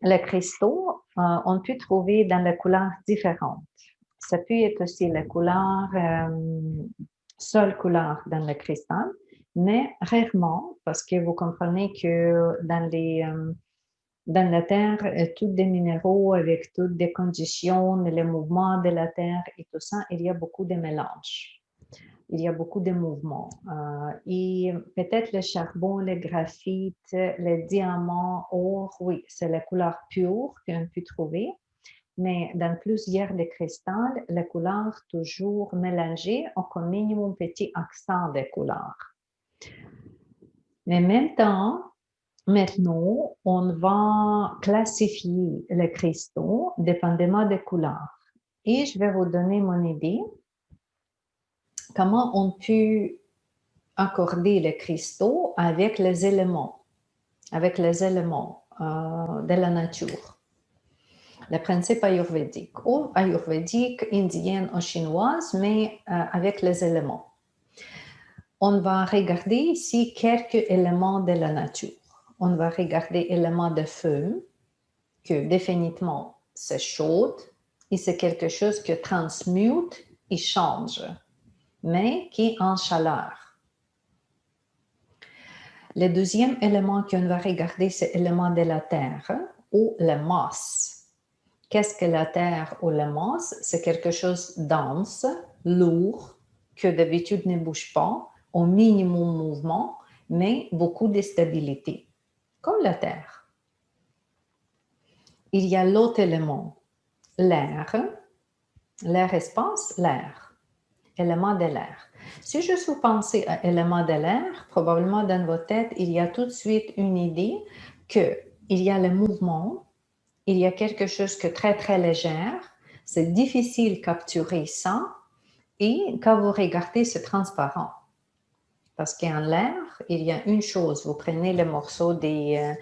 Les cristaux, on peut trouver dans les couleurs différentes. Ça peut être aussi la couleur, seule couleur dans le cristal, mais rarement, parce que vous comprenez que dans la Terre, tous des minéraux avec toutes des conditions, les mouvements de la Terre et tout ça, il y a beaucoup de mélanges. Il y a beaucoup de mouvements. Et peut-être le charbon, le graphite, le diamant, or, oui, c'est la couleur pure qu'on peut trouver. Mais dans plusieurs des cristals, la couleur toujours mélangée ont comme minimum petit accent de couleur. Mais en même temps, maintenant, on va classifier les cristaux dépendamment des couleurs. Et je vais vous donner mon idée comment on peut accorder les cristaux avec les éléments de la nature. Le principe ayurvédique, ou ayurvédique, indienne ou chinoise, mais avec les éléments. On va regarder ici quelques éléments de la nature. On va regarder éléments de feu, que définitivement c'est chaud, et c'est quelque chose qui transmute et change, mais qui est en chaleur. Le deuxième élément qu'on va regarder, c'est l'élément de la terre ou la masse. Qu'est-ce que la terre ou la masse? C'est quelque chose de dense, lourd, que d'habitude ne bouge pas, au minimum mouvement, mais beaucoup de stabilité, comme la terre. Il y a l'autre élément, l'air, espace, l'air, élément de l'air. Si je suis pensé à élément de l'air, probablement dans votre tête, il y a tout de suite une idée qu'il y a le mouvement, il y a quelque chose de très, très léger, c'est difficile de capturer ça, et quand vous regardez, c'est transparent. Parce qu'en l'air, il y a une chose, vous prenez le morceau des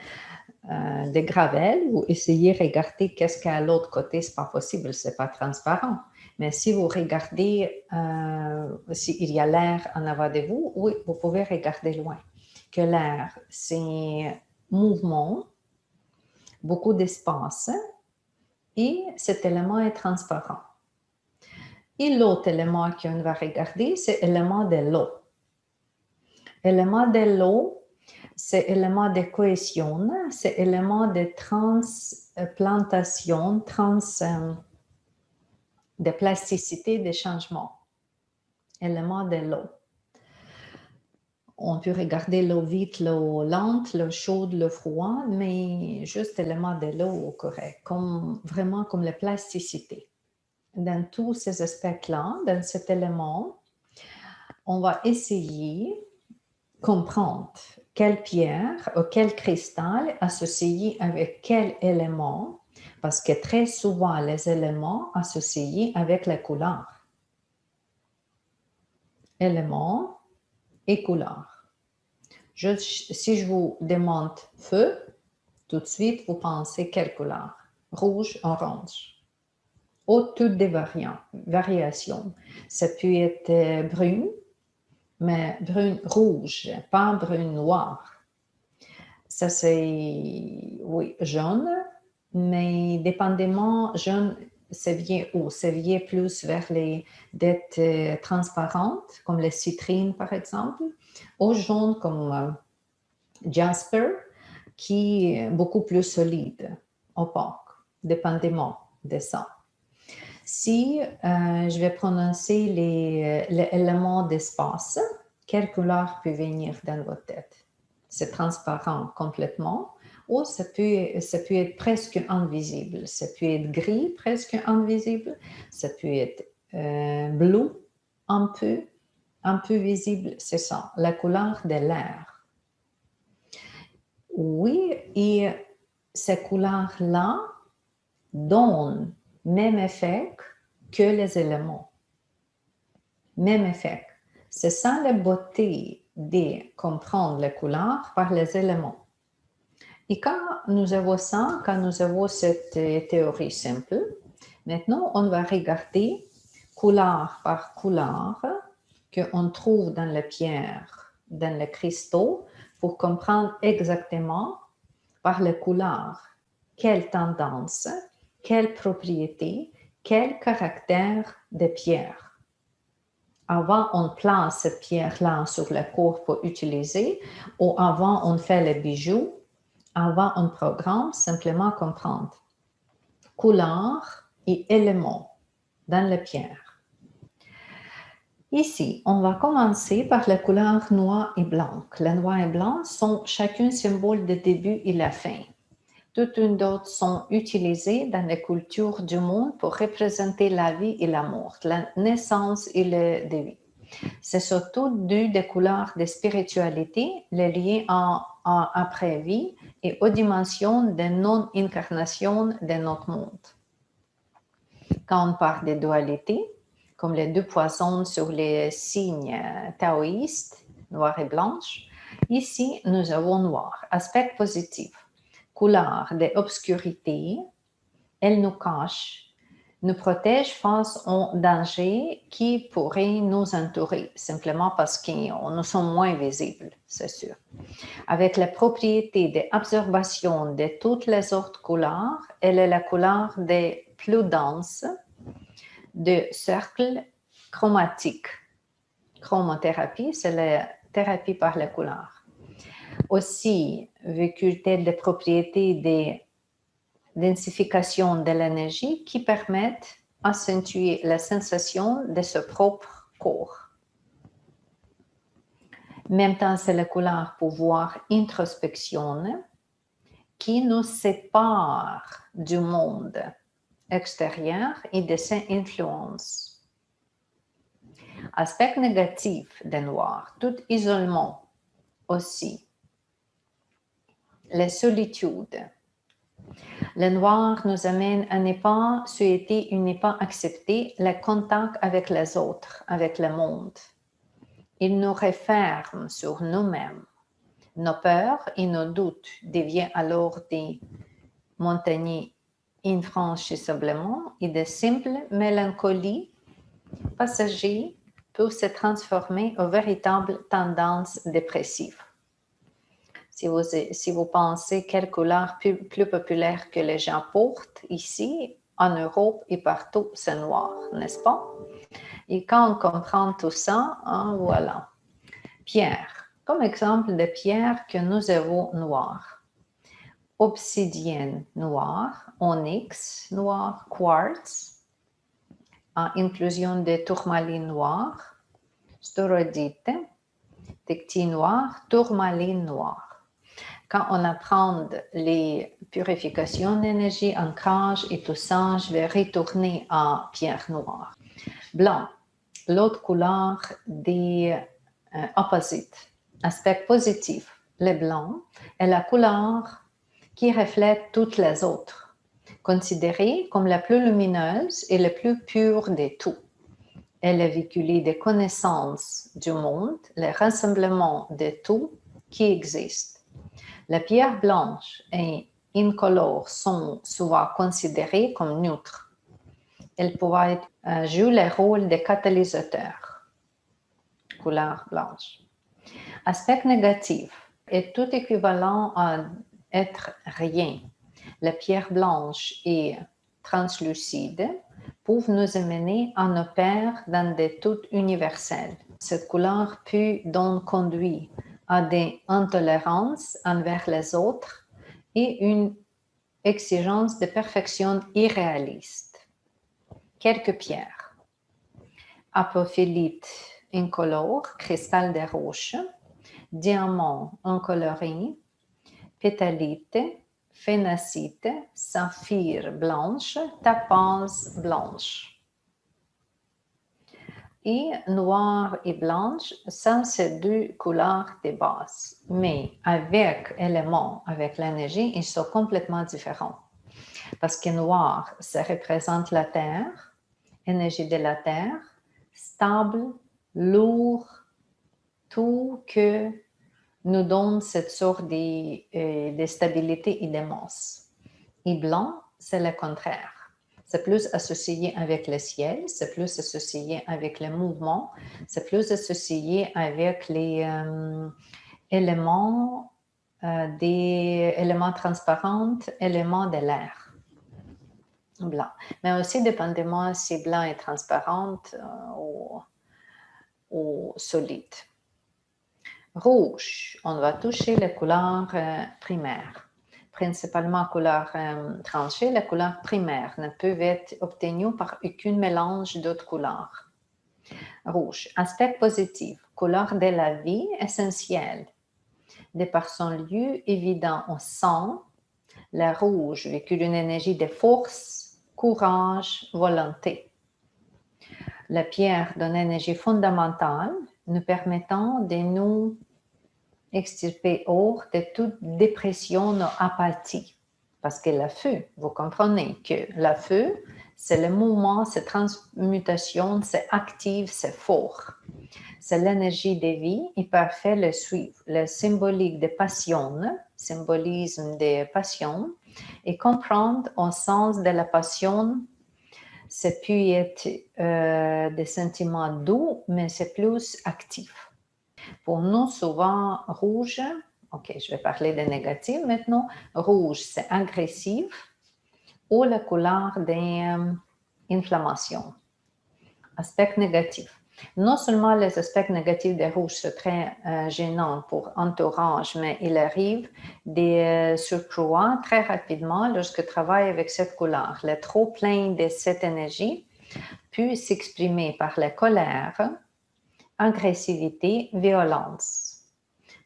gravel, vous essayez de regarder qu'est-ce qu'il y a à l'autre côté, c'est pas possible, c'est pas transparent. Mais si vous regardez s'il y a l'air en avant de vous, oui, vous pouvez regarder loin. Que l'air, c'est mouvement, beaucoup d'espace, et cet élément est transparent. Et l'autre élément qu'on va regarder, c'est l'élément de l'eau. L'élément de l'eau, c'est l'élément de cohésion, c'est l'élément de transplantation, de plasticité, de changement. Élément de l'eau. On peut regarder l'eau vite, l'eau lente, l'eau chaude, l'eau froide, mais juste l'élément de l'eau correct, vraiment comme la plasticité. Dans tous ces aspects-là, dans cet élément, on va essayer de comprendre quelle pierre ou quel cristal associé avec quel élément, parce que très souvent, les éléments associés avec la couleur. Éléments et couleur. Si je vous demande feu, tout de suite, vous pensez quelle couleur? Rouge, orange. Ou toutes des variations. Ça peut être brune, mais brune rouge, pas brune noire. Ça, c'est, oui, jaune, mais dépendamment, jaune, ça vient où? Ça vient plus vers les dettes transparentes, comme les citrines, par exemple, ou jaune comme jasper, qui est beaucoup plus solide, opaque, dépendamment de ça. Si je vais prononcer les éléments d'espace, quelle couleur peut venir dans votre tête? C'est transparent complètement, ou ça peut être presque invisible. Ça peut être gris, presque invisible. Ça peut être bleu, un peu visible. C'est ça, la couleur de l'air. Oui, et ces couleurs-là donnent même effet que les éléments. Même effet. C'est ça la beauté de comprendre les couleurs par les éléments. Et quand nous avons ça, quand nous avons cette théorie simple, maintenant on va regarder couleur par couleur qu'on trouve dans la pierre, dans les cristaux, pour comprendre exactement par les couleurs quelle tendance, quelle propriété, quel caractère de pierre. Avant, on place cette pierre-là sur la cour pour utiliser, ou avant, on fait les bijoux. Avant, on programme, simplement comprendre couleur et éléments dans la pierre. Ici, on va commencer par la couleur noir et blanc. Le noir et blanc sont chacun symbole de début et la fin. Toutes une d'autres sont utilisées dans les cultures du monde pour représenter la vie et la mort, la naissance et le début. C'est surtout dû des couleurs de spiritualité, les liens en après-vie et aux dimensions de non-incarnation de notre monde. Quand on parle de dualité, comme les deux poissons sur les signes taoïstes, noir et blanche, ici nous avons noir, aspect positif, couleur de obscurité, elle nous cache, nous protège face aux dangers qui pourraient nous entourer, simplement parce que nous sommes moins visibles, c'est sûr. Avec la propriété d'absorption de toutes les autres couleurs, elle est la couleur des plus denses de cercles chromatiques. Chromothérapie, c'est la thérapie par la couleur. Aussi, véhicule-t-elle des propriétés de densification de l'énergie qui permettent d'accentuer la sensation de ce propre corps. En même temps, c'est la couleur pouvoir introspection qui nous sépare du monde extérieur et de ses influences. Aspect négatif des noirs, tout isolement aussi. La solitude. Le noir nous amène à ne pas souhaiter et ne pas accepter le contact avec les autres, avec le monde. Il nous referme sur nous-mêmes. Nos peurs et nos doutes deviennent alors des montagnes infranchissablement et de simples mélancolies passagères peuvent se transformer en véritables tendances dépressives. Si vous pensez quelle couleur plus populaire que les gens portent ici, en Europe et partout, c'est noir, n'est-ce pas? Et quand on comprend tout ça, voilà. Pierre, comme exemple de pierre que nous avons noire. Obsidienne noire, onyx noir, quartz, inclusion de tourmaline noire, staurodite, tectile noir, tourmaline noire. Quand on apprend les purifications d'énergie, ancrage et tout ça, je vais retourner à pierre noire. Blanc, l'autre couleur des opposites. Aspect positif, le blanc est la couleur qui reflète toutes les autres, considérée comme la plus lumineuse et la plus pure de tout. Elle est véhiculée des connaissances du monde, le rassemblement de tout qui existe. La pierre blanche et incolore sont souvent considérées comme neutres. Elles peuvent jouer le rôle de catalyseur. Couleur blanche. Aspect négatif est tout équivalent à être rien. La pierre blanche et translucide peuvent nous amener à nos pairs dans des tout universels. Cette couleur peut donc conduire à des intolérances envers les autres et une exigence de perfection irréaliste. Quelques pierres. Apophylite incolore, cristal de roche, diamant incoloré, pétalite, phénacite, saphir blanche, tapaze blanche. Et noir et blanche sont ces deux couleurs de base. Mais avec éléments, avec l'énergie, ils sont complètement différents. Parce que noir, ça représente la terre, énergie de la terre, stable, lourd, tout que nous donne cette sorte de stabilité et de masse. Et blanc, c'est le contraire. C'est plus associé avec le ciel, c'est plus associé avec le mouvement, c'est plus associé avec les éléments des éléments transparents, éléments de l'air. Blanc. Mais aussi, dépendamment si blanc est transparent ou solide. Rouge, on va toucher les couleurs primaires. Principalement couleurs tranchées, les couleurs primaires ne peuvent être obtenues par aucun mélange d'autres couleurs. Rouge, aspect positif, couleur de la vie essentielle. De par son lieu évident au sang, le rouge véhicule une énergie de force, courage, volonté. La pierre donne une énergie fondamentale, nous permettant de nous extirper hors de toute dépression ou apathie. Parce que le feu, vous comprenez que le feu, c'est le mouvement, c'est transmutation, c'est actif, c'est fort. C'est l'énergie de vie et parfait le suivre. Le symbolique de passion, symbolisme de passion, et comprendre au sens de la passion, c'est peut être des sentiments doux, mais c'est plus actif. Pour nous, souvent, rouge, ok, je vais parler de négatif maintenant. Rouge, c'est agressif ou la couleur d'inflammation. Aspect négatif. Non seulement les aspects négatifs des rouges sont très gênants pour entourage, mais il arrive des surcroît très rapidement lorsque je travaille avec cette couleur. Le trop plein de cette énergie peut s'exprimer par la colère, agressivité, violence.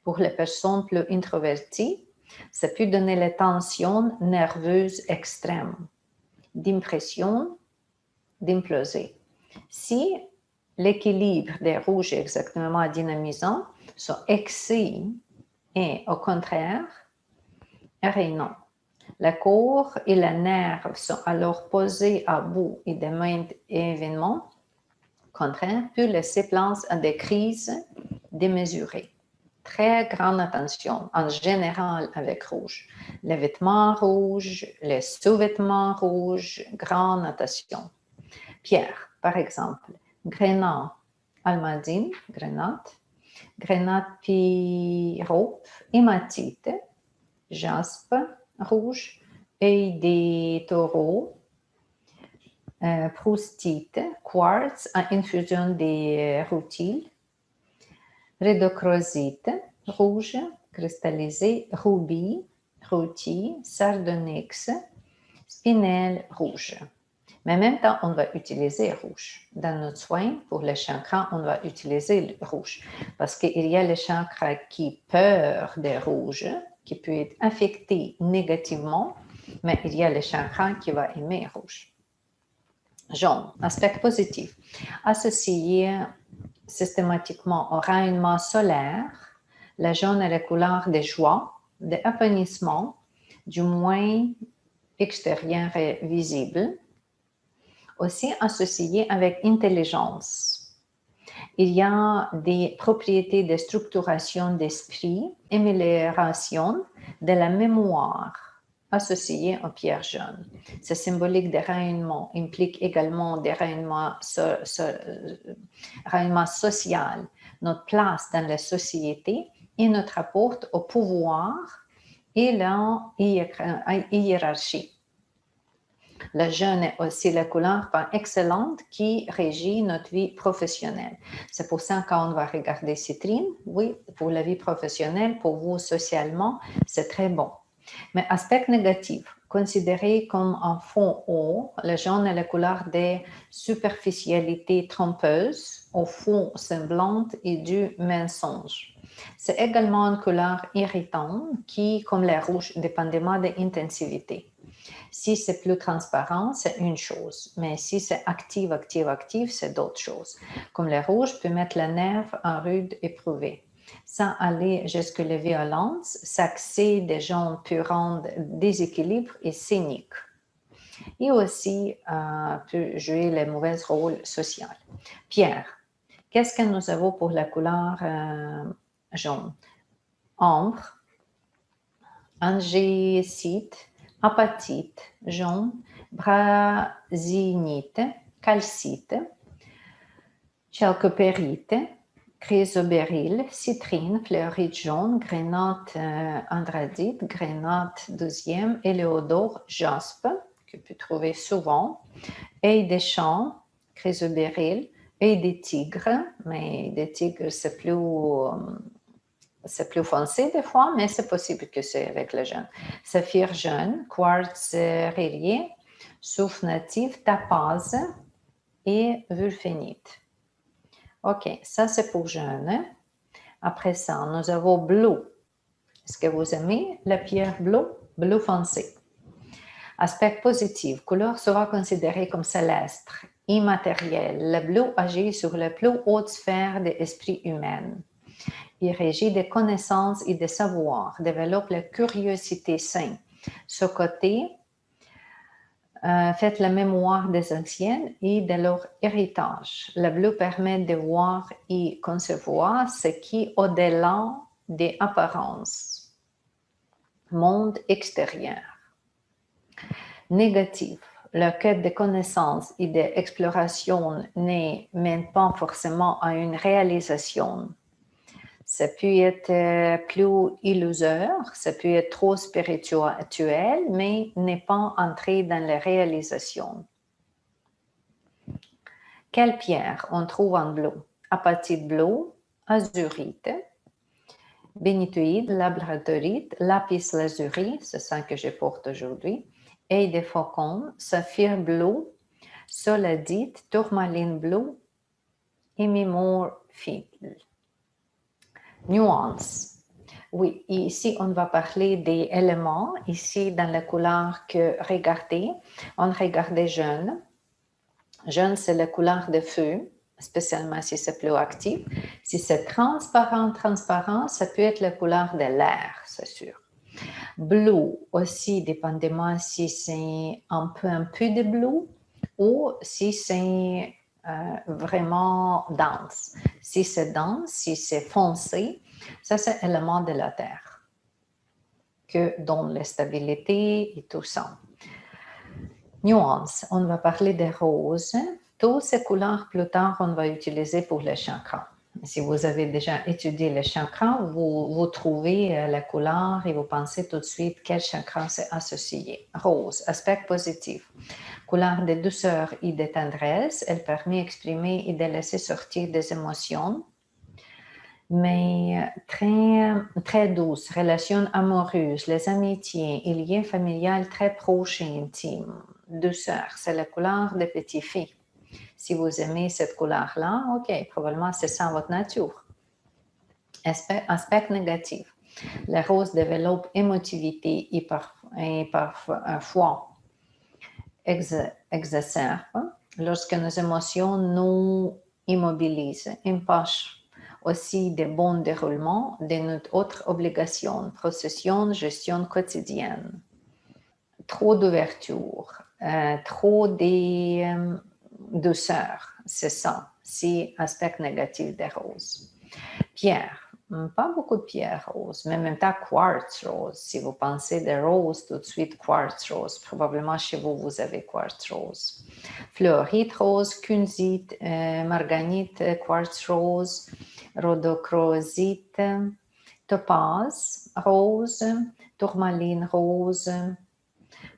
Pour les personnes plus introverties, ça peut donner les tensions nerveuses extrêmes, d'impression, d'imploser. Si l'équilibre des rouges est exactement dynamisant, son excès est au contraire régnant. La corps et les nerfs sont alors posés à bout et de même événements contraires peut laisser place à des crises démesurées. Très grande attention en général avec rouge. Les vêtements rouges, les sous-vêtements rouges, grande attention. Pierre, par exemple, grenat almadine, grenat pyrope, hématite, jaspe rouge, œil des taureaux, proustite, quartz à infusion des rutiles, rhodochrosite, rouge, cristallisé, rubis, rôti, sardonyx, spinel rouge. Mais en même temps, on va utiliser rouge. Dans notre soin, pour les chakras, on va utiliser le rouge. Parce qu'il y a les chakras qui peur des rouges, qui peut être affectés négativement, mais il y a les chakras qui vont aimer rouge. Jaune, aspect positif. Associé systématiquement au rayonnement solaire, le jaune est la couleur de joie, d'épanouissement, du moins extérieur et visible. Aussi associé avec intelligence. Il y a des propriétés de structuration d'esprit, amélioration de la mémoire associées aux pierres jaunes. Ce symbolique de rayonnement implique également des rayonnements social, notre place dans la société et notre rapport au pouvoir et la hiérarchie. Le jaune est aussi la couleur par excellente qui régit notre vie professionnelle. C'est pour ça quand on va regarder citrine, oui, pour la vie professionnelle, pour vous socialement, c'est très bon. Mais aspect négatif, considéré comme un fond haut, le jaune est la couleur des superficialités trompeuses, au fond semblante et du mensonge. C'est également une couleur irritante qui, comme les rouges, dépendamment de l'intensivité. Si c'est plus transparent, c'est une chose. Mais si c'est actif, c'est d'autres choses. Comme le rouge peut mettre le nerf en rude éprouvé. Sans aller jusque la violence, s'accès des gens peut rendre déséquilibre et cynique. Et aussi peut jouer le mauvais rôle social. Pierre, qu'est-ce que nous avons pour la couleur jaune? Ambre, angécite, apatite, jaune, brasinite, calcite, chalcopyrite, chrysobéryl, citrine, fleurite jaune, grenade andradite, grenade deuxième, éléodore, jaspe, que peut trouver souvent, œil des champs, chrysobéryl, œil des tigres, mais des tigres c'est plus foncé des fois, mais c'est possible que c'est avec le jaune. Saphir jaune, quartz relié, soufre natif, tapaze et wulfénite. OK, ça c'est pour jaune. Après ça, nous avons bleu. Est-ce que vous aimez la pierre bleue? Bleu foncé. Aspect positif. Couleur sera considérée comme céleste, immatérielle. Le bleu agit sur la plus haute sphère de l'esprit humain. Il régit des connaissances et des savoirs, développe la curiosité saine. Ce côté fait la mémoire des anciens et de leur héritage. Le bleu permet de voir et concevoir ce qui est au-delà des apparences. Monde extérieur. Négatif. La quête de connaissances et d'exploration ne mène pas forcément à une réalisation. Ça peut être plus illusoire, ça peut être trop spirituel, mais n'est pas entré dans la réalisation. Quelle pierre on trouve en bleu? Apatite bleue, azurite, bénitoïde, labradorite, lapis lazuli, c'est ça que je porte aujourd'hui, œil de faucon, saphir bleu, soladite, tourmaline bleue, hémimorphite. Nuance. Oui, ici, on va parler des éléments. Ici, dans la couleur que regardez, on regardait jaune. Jaune, c'est la couleur de feu, spécialement si c'est plus actif. Si c'est transparent, ça peut être la couleur de l'air, c'est sûr. Bleu aussi, dépendamment si c'est un peu de bleu ou si c'est vraiment dense. Si c'est dense, si c'est foncé, ça c'est l'élément de la terre que donne la stabilité et tout ça. Nuance, on va parler des roses. Toutes ces couleurs, plus tard, on va utiliser pour les chakras. Si vous avez déjà étudié les chakras, vous trouvez la couleur et vous pensez tout de suite quel chakra c'est associé. Rose, aspect positif. Couleur de douceur et de tendresse, elle permet d'exprimer et de laisser sortir des émotions, mais très douce, relations amoureuses, les amitiés et liens familiales très proches et intimes. Douceur, c'est la couleur des petites filles. Si vous aimez cette couleur-là, OK, probablement c'est ça votre nature. Aspect négatif. La rose développe émotivité et parfois exacerbe lorsque nos émotions nous immobilisent, empêchent aussi de bon déroulement de notre autre obligation, procession, gestion quotidienne. Trop d'ouverture, trop de douceur, c'est ça, c'est aspect négatif des roses. Pierre, pas beaucoup de pierres roses, mais en même temps quartz rose. Si vous pensez de rose, tout de suite quartz rose. Probablement chez vous, vous avez quartz rose. Fluorite rose, kunzite, marganite, quartz rose, rhodochrosite, topaz rose, tourmaline rose,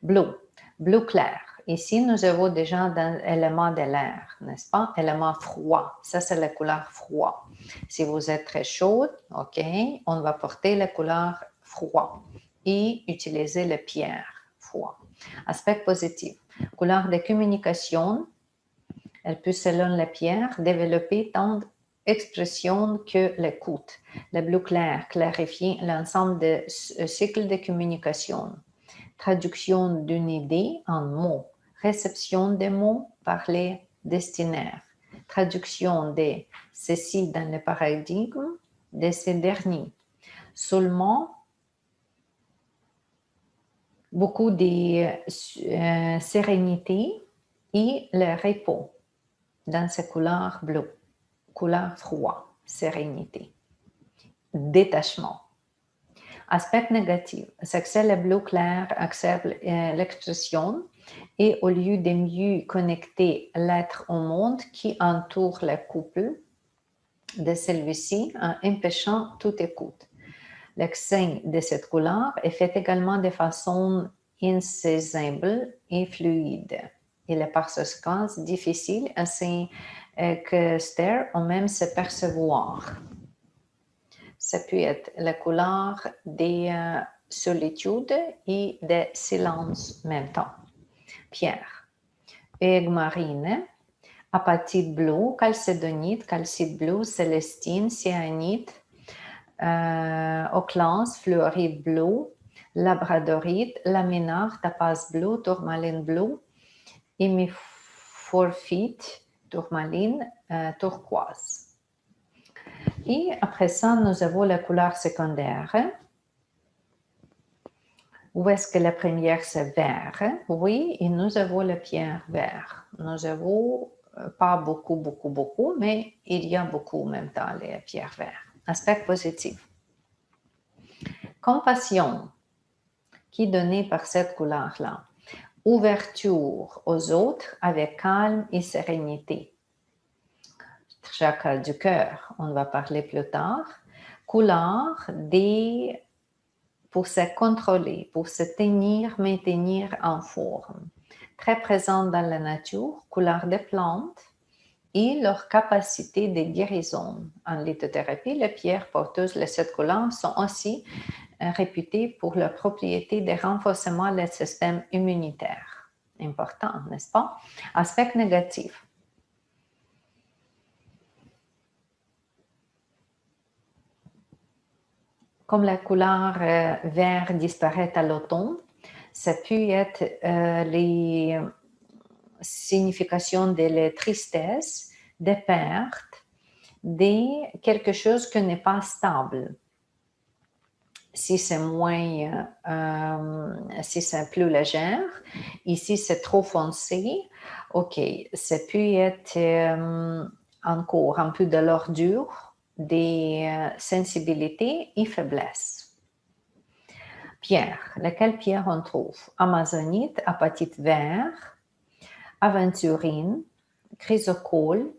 bleu, bleu clair. Ici, nous avons déjà un élément de l'air, n'est-ce pas? Élément froid. Ça, c'est la couleur froid. Si vous êtes très chaude, OK, on va porter la couleur froid et utiliser la pierre froid. Aspect positif. Couleur de communication. Elle peut, selon la pierre, développer tant d'expression que l'écoute. Le bleu clair clarifie l'ensemble des cycles de communication. Traduction d'une idée en mots, réception des mots par les destinataires, traduction de ceci dans le paradigme de ces derniers. Seulement, beaucoup de sérénité et le repos dans ces couleurs bleues, couleur froid, sérénité, détachement. Aspect négatif, c'est que le bleu clair accepte l'expression et au lieu de mieux connecter l'être au monde qui entoure le couple, de celui-ci en empêchant toute écoute. L'accent de cette couleur est fait également de façon insaisissable et fluide. Il est par conséquent difficile ainsi que stare ou même se percevoir. Ça peut être la couleur des solitudes et des silences en même temps. Pierre. Aigle marine, apatite bleue, chalcédonite, calcite bleue, célestine, cyanite, oclance, fluorite bleue, labradorite, laminare, tapas bleu, tourmaline bleue, hémiphorphite, tourmaline, turquoise. Et après ça, nous avons la couleur secondaire. Où est-ce que la première, c'est vert? Oui, et nous avons la pierre vert. Nous avons pas beaucoup, mais il y a beaucoup en même temps les pierres vertes. Aspect positif. Compassion, qui est donnée par cette couleur-là. Ouverture aux autres avec calme et sérénité. Chakra du cœur, on va parler plus tard. Couleur pour se contrôler, pour se maintenir en forme. Très présente dans la nature, couleur des plantes et leur capacité de guérison. En lithothérapie, les pierres porteuses de cette couleur sont aussi réputées pour leur propriété de renforcement du système immunitaire. Important, n'est-ce pas? Aspect négatif. Comme la couleur vert disparaît à l'automne, ça peut être les significations de la tristesse, des pertes, de quelque chose qui n'est pas stable. Si c'est si c'est plus léger, ici c'est trop foncé, ok, ça peut être encore un peu de l'ordure, des sensibilités et faiblesses. Pierre, laquelle pierre on trouve? Amazonite, apatite vert, aventurine, chrysocole,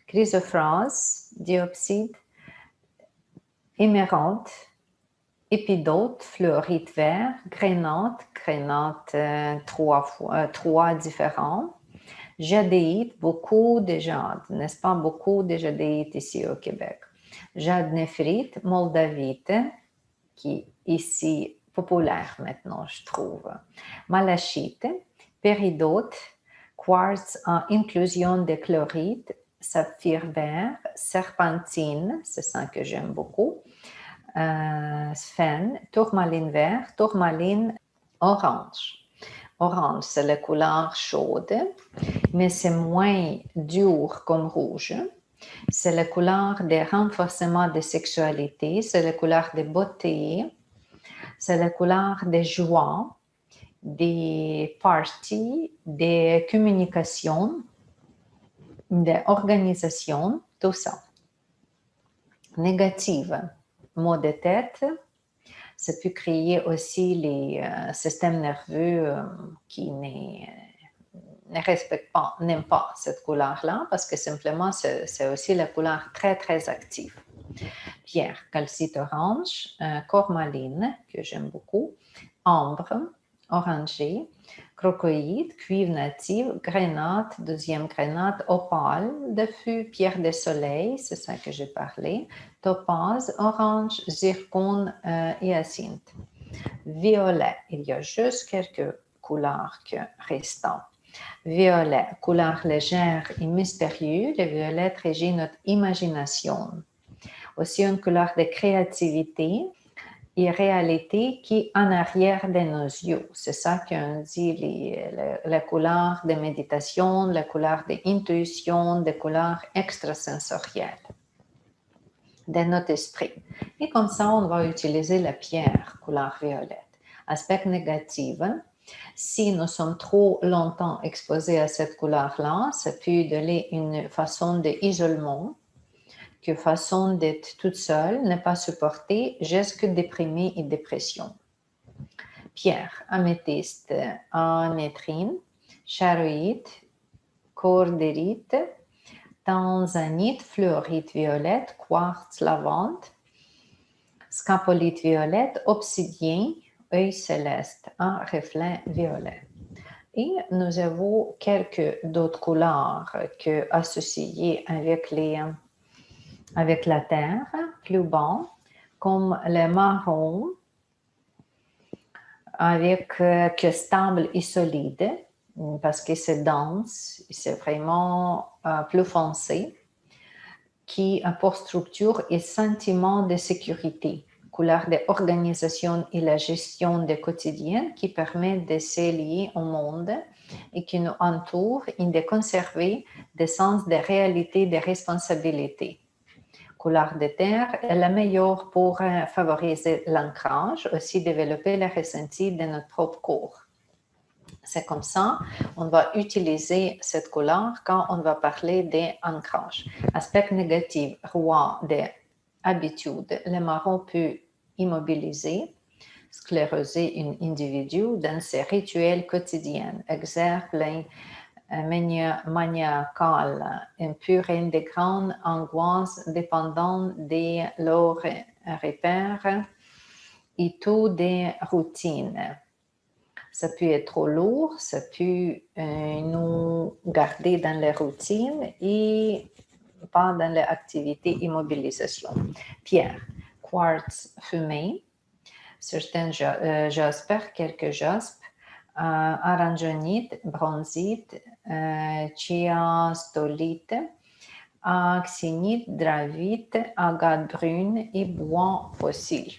chrysophrase, diopside, émeraude, épidote, fluorite vert, grénate trois différents, jadéite, beaucoup de jade, n'est-ce pas? Beaucoup de jadéite ici au Québec. Jade néphrite, moldavite, qui est ici populaire maintenant, je trouve. Malachite, péridote, quartz en inclusion de chlorite, saphir vert, serpentine, c'est ça que j'aime beaucoup, sphène, tourmaline vert, tourmaline orange. Orange, c'est la couleur chaude, mais c'est moins dur comme rouge. C'est la couleur des renforcements de sexualité, c'est la couleur de beauté, c'est la couleur des joies, des parties, des communications, des organisations, tout ça. Négative, maux de tête, ça peut créer aussi les systèmes nerveux qui ne respectent pas, n'aiment pas cette couleur-là parce que simplement c'est aussi la couleur très active. Pierre, calcite orange, cormaline, que j'aime beaucoup, ambre, orangé, crocoïde, cuivre native, grenade, deuxième grenade, opale, de feu, pierre de soleil, c'est ça que j'ai parlé, topaze, orange, zircone, hyacinthe. Violet, il y a juste quelques couleurs restantes. Violet, couleur légère et mystérieuse, le violet régit notre imagination. Aussi une couleur de créativité et réalité qui est en arrière de nos yeux. C'est ça qu'on dit, la couleur de méditation, la couleur d'intuition, la couleur extrasensorielle de notre esprit. Et comme ça, on va utiliser la pierre, couleur violette. Aspect négatif, si nous sommes trop longtemps exposés à cette couleur-là, ça peut donner une façon d'isolement, que façon d'être toute seule, ne pas supporter, jusque déprimée et dépression. Pierre, améthyste, anétrine, charoïte, cordérite, tanzanite, fluorite violette, quartz lavande, scapolite violette, obsidien, œil céleste, un reflet violet. Et nous avons quelques d'autres couleurs que associées avec la terre, plus bas, comme le marron, avec que stable et solide, parce que c'est dense, c'est vraiment plus foncé, qui a pour structure et sentiment de sécurité, couleur d'organisation et la gestion des quotidiens qui permet de se lier au monde et qui nous entoure et de conserver des sens de réalité et de responsabilité. Couleur de terre est la meilleure pour favoriser l'ancrage, aussi développer le ressenti de notre propre corps. C'est comme ça, on va utiliser cette couleur quand on va parler d'ancrage. Aspect négatif, roi des habitudes, le marron peut immobiliser, scléroser un individu dans ses rituels quotidiens. Exemple, maniacal, un purine de grande angoisse dépendant de leurs repères et tout des routines. Ça peut être trop lourd, ça peut nous garder dans les routines et pas dans les activités immobilisation. Pierre, quartz fumé, certains jaspers, quelques jaspes, aragonite, bronzite, chiastolite, axinite, dravite, agate brune et bois fossile.